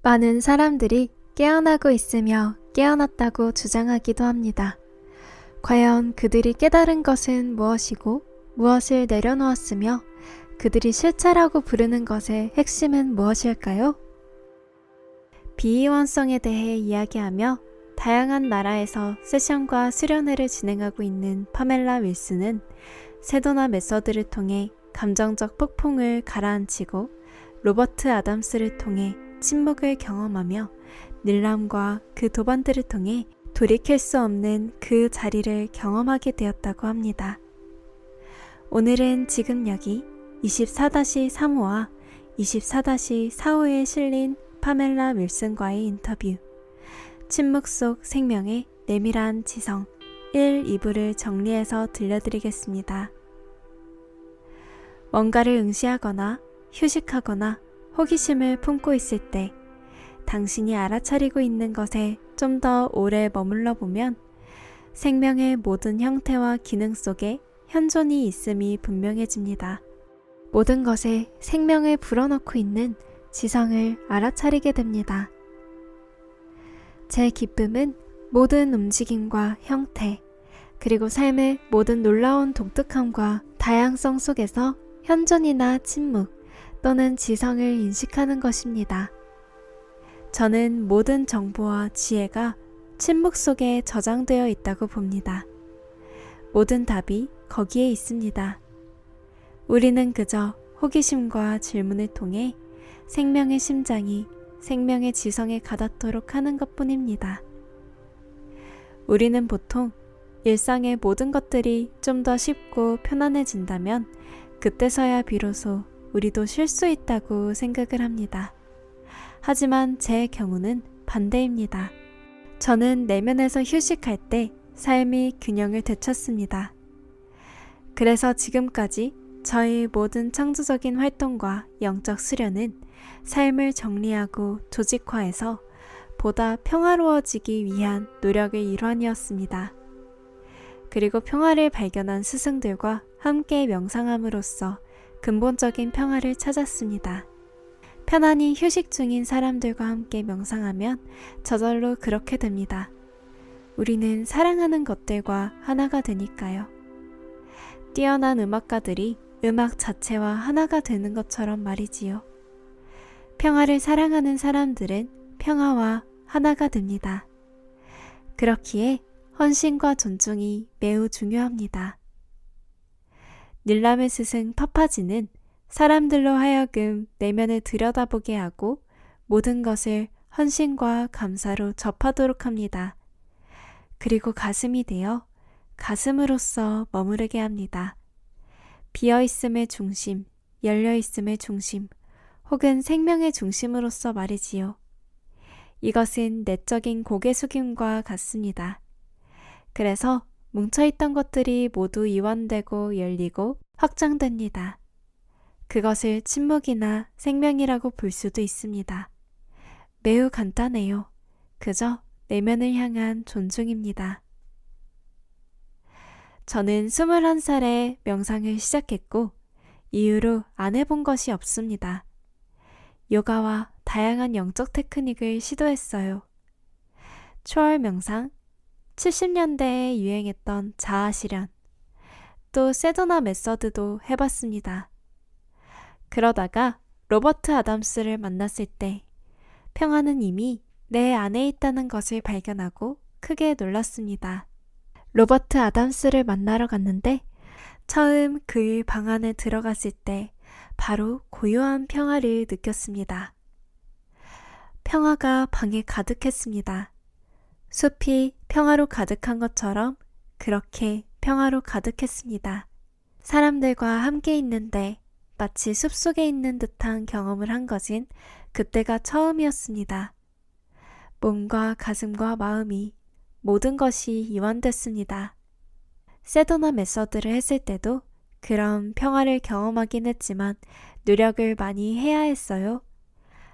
많은 사람들이 깨어나고 있으며 깨어났다고 주장하기도 합니다. 과연 그들이 깨달은 것은 무엇이고 무엇을 내려놓았으며 그들이 실체라고 부르는 것의 핵심은 무엇일까요? 비이원성에 대해 이야기하며 다양한 나라에서 세션과 수련회를 진행하고 있는 파멜라 윌슨은 세도나 메서드를 통해 감정적 폭풍을 가라앉히고 로버트 아담스를 통해 침묵을 경험하며 닐람과 그 도반들을 통해 돌이킬 수 없는 그 자리를 경험하게 되었다고 합니다. 오늘은 지금 여기 24-3호와 24-45에 실린 파멜라 윌슨과의 인터뷰, 침묵 속 생명의 내밀한 지성 1, 2부를 정리해서 들려드리겠습니다. 뭔가를 응시하거나 휴식하거나 호기심을 품고 있을 때 당신이 알아차리고 있는 것에 좀 더 오래 머물러 보면 생명의 모든 형태와 기능 속에 현존이 있음이 분명해집니다. 모든 것에 생명을 불어넣고 있는 지성을 알아차리게 됩니다. 제 기쁨은 모든 움직임과 형태, 그리고 삶의 모든 놀라운 독특함과 다양성 속에서 현존이나 침묵 또는 지성을 인식하는 것입니다. 저는 모든 정보와 지혜가 침묵 속에 저장되어 있다고 봅니다. 모든 답이 거기에 있습니다. 우리는 그저 호기심과 질문을 통해 생명의 심장이 생명의 지성에 가닿도록 하는 것뿐입니다. 우리는 보통 일상의 모든 것들이 좀 더 쉽고 편안해진다면 그때서야 비로소 우리도 쉴 수 있다고 생각을 합니다. 하지만 제 경우는 반대입니다. 저는 내면에서 휴식할 때 삶이 균형을 되찾습니다. 그래서 지금까지 저의 모든 창조적인 활동과 영적 수련은 삶을 정리하고 조직화해서 보다 평화로워지기 위한 노력의 일환이었습니다. 그리고 평화를 발견한 스승들과 함께 명상함으로써 근본적인 평화를 찾았습니다. 편안히 휴식 중인 사람들과 함께 명상하면 저절로 그렇게 됩니다. 우리는 사랑하는 것들과 하나가 되니까요. 뛰어난 음악가들이 음악 자체와 하나가 되는 것처럼 말이지요. 평화를 사랑하는 사람들은 평화와 하나가 됩니다. 그렇기에 헌신과 존중이 매우 중요합니다. 닐람의 스승 파파지는 사람들로 하여금 내면을 들여다보게 하고 모든 것을 헌신과 감사로 접하도록 합니다. 그리고 가슴이 되어 가슴으로서 머무르게 합니다. 비어있음의 중심, 열려있음의 중심, 혹은 생명의 중심으로서 말이지요. 이것은 내적인 고개 숙임과 같습니다. 그래서 뭉쳐있던 것들이 모두 이완되고 열리고 확장됩니다. 그것을 침묵이나 생명이라고 볼 수도 있습니다. 매우 간단해요. 그저 내면을 향한 존중입니다. 저는 21살에 명상을 시작했고 이후로 안 해본 것이 없습니다. 요가와 다양한 영적 테크닉을 시도했어요. 초월 명상, 70년대에 유행했던 자아 실현, 또 세도나 메서드도 해봤습니다. 그러다가 로버트 아담스를 만났을 때 평화는 이미 내 안에 있다는 것을 발견하고 크게 놀랐습니다. 로버트 아담스를 만나러 갔는데 처음 그의 방 안에 들어갔을 때 바로 고요한 평화를 느꼈습니다. 평화가 방에 가득했습니다. 숲이 평화로 가득한 것처럼 그렇게 평화로 가득했습니다. 사람들과 함께 있는데 마치 숲속에 있는 듯한 경험을 한 것은 그때가 처음이었습니다. 몸과 가슴과 마음이 모든 것이 이완됐습니다. 세도나 메서드를 했을 때도 그런 평화를 경험하긴 했지만 노력을 많이 해야 했어요.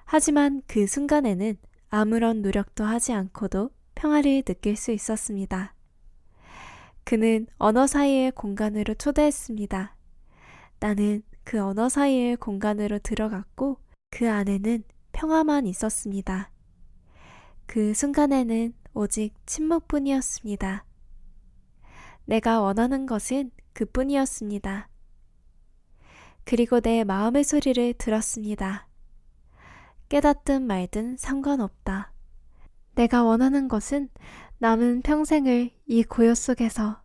하지만 그 순간에는 아무런 노력도 하지 않고도 평화를 느낄 수 있었습니다. 그는 언어 사이의 공간으로 초대했습니다. 나는 그 언어 사이의 공간으로 들어갔고 그 안에는 평화만 있었습니다. 그 순간에는 오직 침묵뿐이었습니다. 내가 원하는 것은 그뿐이었습니다. 그리고 내 마음의 소리를 들었습니다. 깨닫든 말든 상관없다. 내가 원하는 것은 남은 평생을 이 고요 속에서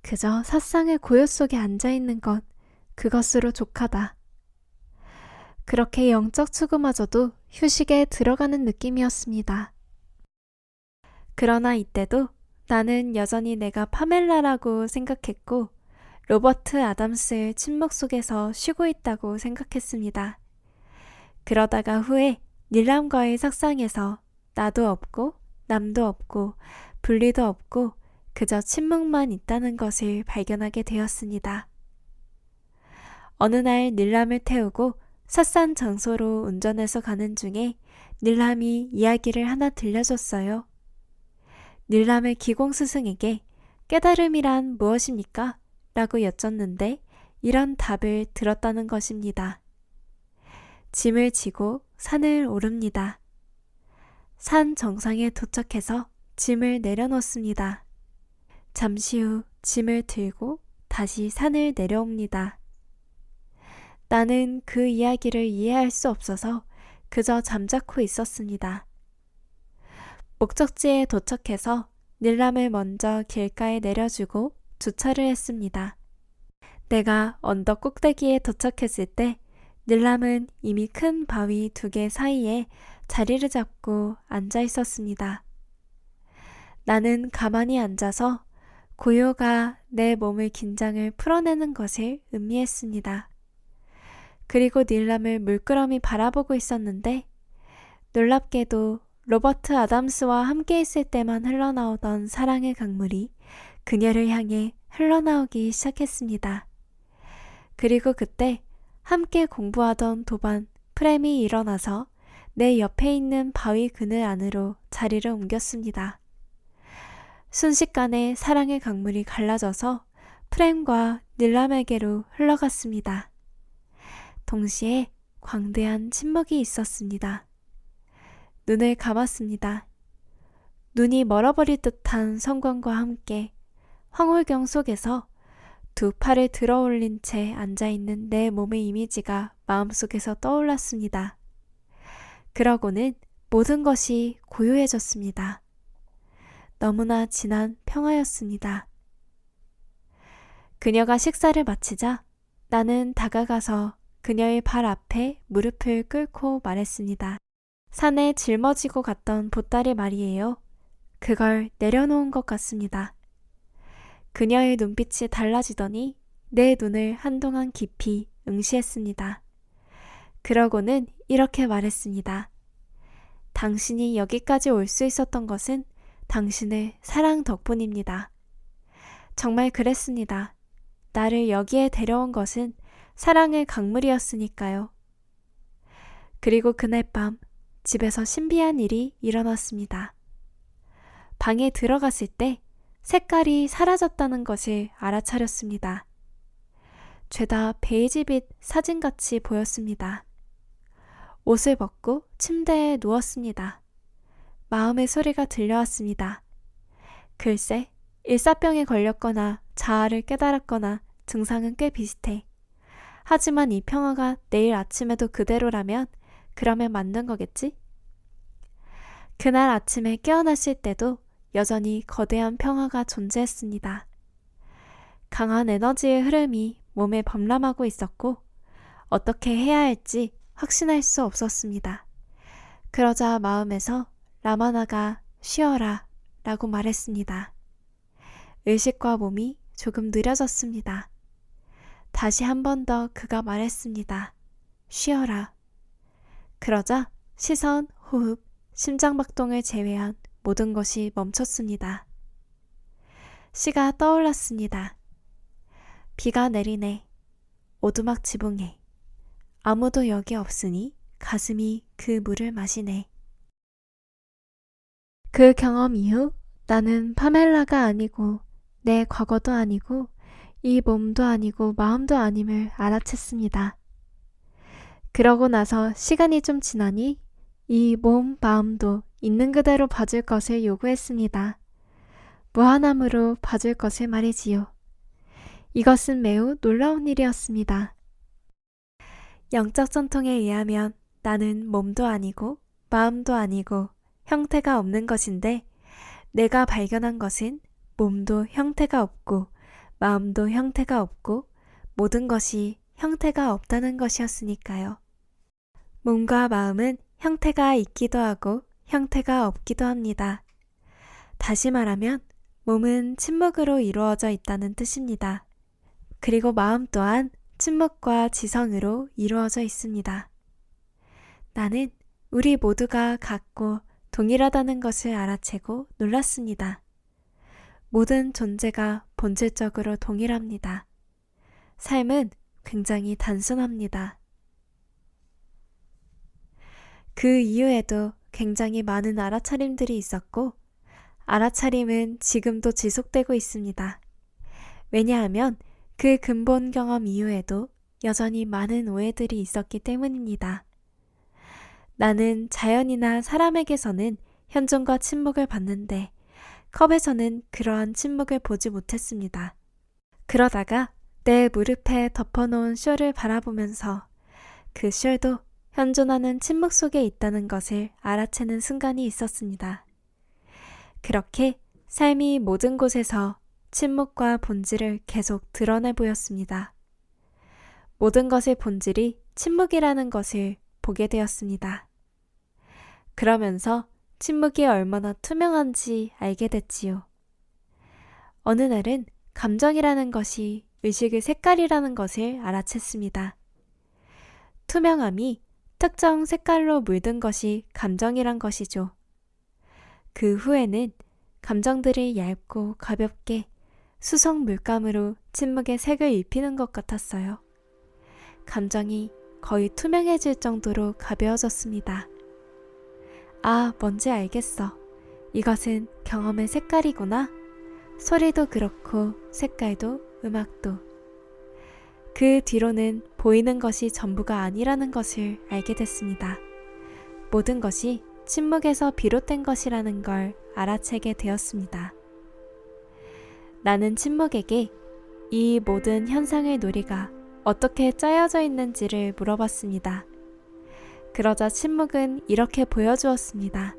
그저 사상의 고요 속에 앉아있는 것, 그것으로 족하다. 그렇게 영적 추구마저도 휴식에 들어가는 느낌이었습니다. 그러나 이때도 나는 여전히 내가 파멜라라고 생각했고 로버트 아담스의 침묵 속에서 쉬고 있다고 생각했습니다. 그러다가 후에 닐람과의 sak상에서 나도 없고 남도 없고 분리도 없고 그저 침묵만 있다는 것을 발견하게 되었습니다. 어느 날 닐람을 태우고 삿산 장소로 운전해서 가는 중에 닐람이 이야기를 하나 들려줬어요. 닐람의 기공 스승에게 깨달음이란 무엇입니까? 라고 여쭸는데 이런 답을 들었다는 것입니다. 짐을 지고 산을 오릅니다. 산 정상에 도착해서 짐을 내려놓습니다. 잠시 후 짐을 들고 다시 산을 내려옵니다. 나는 그 이야기를 이해할 수 없어서 그저 잠자코 있었습니다. 목적지에 도착해서 닐람을 먼저 길가에 내려주고 주차를 했습니다. 내가 언덕 꼭대기에 도착했을 때 닐람은 이미 큰 바위 2개 사이에 자리를 잡고 앉아 있었습니다. 나는 가만히 앉아서 고요가 내 몸의 긴장을 풀어내는 것을 음미했습니다. 그리고 닐람을 물끄러미 바라보고 있었는데 놀랍게도 로버트 아담스와 함께 있을 때만 흘러나오던 사랑의 강물이 그녀를 향해 흘러나오기 시작했습니다. 그리고 그때 함께 공부하던 도반 프렘이 일어나서 내 옆에 있는 바위 그늘 안으로 자리를 옮겼습니다. 순식간에 사랑의 강물이 갈라져서 프렘과 닐람에게로 흘러갔습니다. 동시에 광대한 침묵이 있었습니다. 눈을 감았습니다. 눈이 멀어버릴 듯한 성광과 함께 황홀경 속에서 2 팔을 들어 올린 채 앉아있는 내 몸의 이미지가 마음속에서 떠올랐습니다. 그러고는 모든 것이 고요해졌습니다. 너무나 진한 평화였습니다. 그녀가 식사를 마치자 나는 다가가서 그녀의 발 앞에 무릎을 꿇고 말했습니다. 산에 짊어지고 갔던 보따리 말이에요. 그걸 내려놓은 것 같습니다. 그녀의 눈빛이 달라지더니 내 눈을 한동안 깊이 응시했습니다. 그러고는 이렇게 말했습니다. 당신이 여기까지 올 수 있었던 것은 당신의 사랑 덕분입니다. 정말 그랬습니다. 나를 여기에 데려온 것은 사랑의 강물이었으니까요. 그리고 그날 밤 집에서 신비한 일이 일어났습니다. 방에 들어갔을 때 색깔이 사라졌다는 것을 알아차렸습니다. 죄다 베이지빛 사진같이 보였습니다. 옷을 벗고 침대에 누웠습니다. 마음의 소리가 들려왔습니다. 글쎄, 일사병에 걸렸거나 자아를 깨달았거나 증상은 꽤 비슷해. 하지만 이 평화가 내일 아침에도 그대로라면 그러면 맞는 거겠지? 그날 아침에 깨어났을 때도 여전히 거대한 평화가 존재했습니다. 강한 에너지의 흐름이 몸에 범람하고 있었고 어떻게 해야 할지 확신할 수 없었습니다. 그러자 마음에서 라마나가 쉬어라 라고 말했습니다. 의식과 몸이 조금 느려졌습니다. 다시 한 번 더 그가 말했습니다. 쉬어라. 그러자 시선, 호흡, 심장박동을 제외한 모든 것이 멈췄습니다. 시가 떠올랐습니다. 비가 내리네. 오두막 지붕에. 아무도 여기 없으니 가슴이 그 물을 마시네. 그 경험 이후 나는 파멜라가 아니고 내 과거도 아니고 이 몸도 아니고 마음도 아님을 알아챘습니다. 그러고 나서 시간이 좀 지나니 이 몸, 마음도 있는 그대로 봐줄 것을 요구했습니다. 무한함으로 봐줄 것을 말이지요. 이것은 매우 놀라운 일이었습니다. 영적 전통에 의하면 나는 몸도 아니고 마음도 아니고 형태가 없는 것인데, 내가 발견한 것은 몸도 형태가 없고 마음도 형태가 없고 모든 것이 형태가 없다는 것이었으니까요. 몸과 마음은 형태가 있기도 하고 형태가 없기도 합니다. 다시 말하면 몸은 침묵으로 이루어져 있다는 뜻입니다. 그리고 마음 또한 침묵과 지성으로 이루어져 있습니다. 나는 우리 모두가 같고 동일하다는 것을 알아채고 놀랐습니다. 모든 존재가 본질적으로 동일합니다. 삶은 굉장히 단순합니다. 그 이후에도 굉장히 많은 알아차림들이 있었고, 알아차림은 지금도 지속되고 있습니다. 왜냐하면 그 근본 경험 이후에도 여전히 많은 오해들이 있었기 때문입니다. 나는 자연이나 사람에게서는 현존과 침묵을 봤는데 컵에서는 그러한 침묵을 보지 못했습니다. 그러다가 내 무릎에 덮어놓은 숄을 바라보면서 그 숄도 현존하는 침묵 속에 있다는 것을 알아채는 순간이 있었습니다. 그렇게 삶이 모든 곳에서 침묵과 본질을 계속 드러내 보였습니다. 모든 것의 본질이 침묵이라는 것을 보게 되었습니다. 그러면서 침묵이 얼마나 투명한지 알게 됐지요. 어느 날은 감정이라는 것이 의식의 색깔이라는 것을 알아챘습니다. 투명함이 특정 색깔로 물든 것이 감정이란 것이죠. 그 후에는 감정들이 얇고 가볍게 수성 물감으로 침묵의 색을 입히는 것 같았어요. 감정이 거의 투명해질 정도로 가벼워졌습니다. 아, 뭔지 알겠어. 이것은 경험의 색깔이구나. 소리도 그렇고 색깔도 음악도. 그 뒤로는 보이는 것이 전부가 아니라는 것을 알게 됐습니다. 모든 것이 침묵에서 비롯된 것이라는 걸 알아채게 되었습니다. 나는 침묵에게 이 모든 현상의 놀이가 어떻게 짜여져 있는지를 물어봤습니다. 그러자 침묵은 이렇게 보여주었습니다.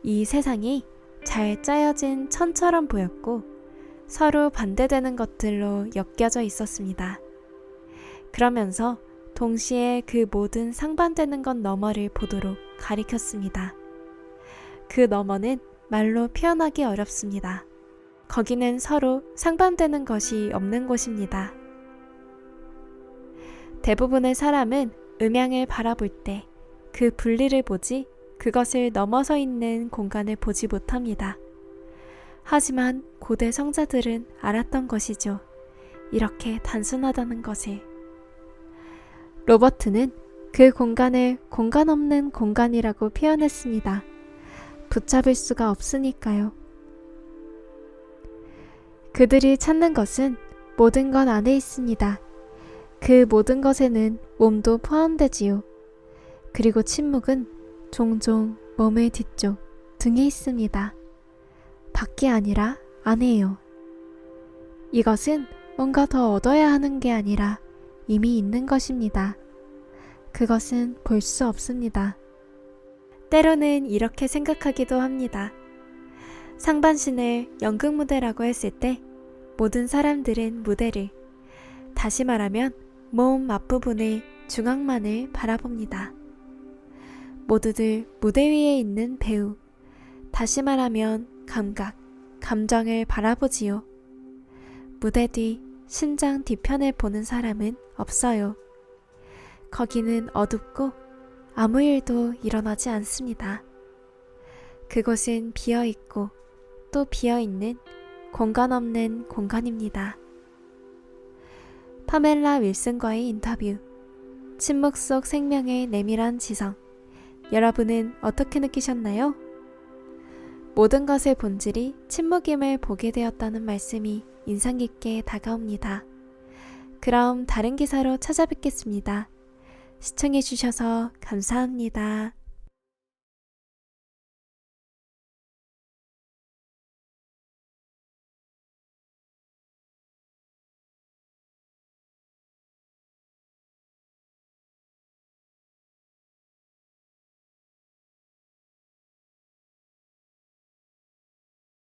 이 세상이 잘 짜여진 천처럼 보였고 서로 반대되는 것들로 엮여져 있었습니다. 그러면서 동시에 그 모든 상반되는 것 너머를 보도록 가리켰습니다. 그 너머는 말로 표현하기 어렵습니다. 거기는 서로 상반되는 것이 없는 곳입니다. 대부분의 사람은 음향을 바라볼 때 그 분리를 보지 그것을 넘어서 있는 공간을 보지 못합니다. 하지만 고대 성자들은 알았던 것이죠. 이렇게 단순하다는 것을. 로버트는 그 공간을 공간 없는 공간이라고 표현했습니다. 붙잡을 수가 없으니까요. 그들이 찾는 것은 모든 것 안에 있습니다. 그 모든 것에는 몸도 포함되지요. 그리고 침묵은 종종 몸의 뒤쪽, 등에 있습니다. 밖이 아니라 안에요. 이것은 뭔가 더 얻어야 하는 게 아니라 이미 있는 것입니다. 그것은 볼 수 없습니다. 때로는 이렇게 생각하기도 합니다. 상반신을 연극 무대라고 했을 때 모든 사람들은 무대를, 다시 말하면 몸 앞부분의 중앙만을 바라봅니다. 모두들 무대 위에 있는 배우, 다시 말하면 감각, 감정을 바라보지요. 무대 뒤 심장 뒤편을 보는 사람은 없어요. 거기는 어둡고 아무 일도 일어나지 않습니다. 그곳은 비어있고 또 비어있는 공간 없는 공간입니다. 파멜라 윌슨과의 인터뷰. 침묵 속 생명의 내밀한 지성. 여러분은 어떻게 느끼셨나요? 모든 것의 본질이 침묵임을 보게 되었다는 말씀이 인상 깊게 다가옵니다. 그럼 다른 기사로 찾아뵙겠습니다. 시청해주셔서 감사합니다.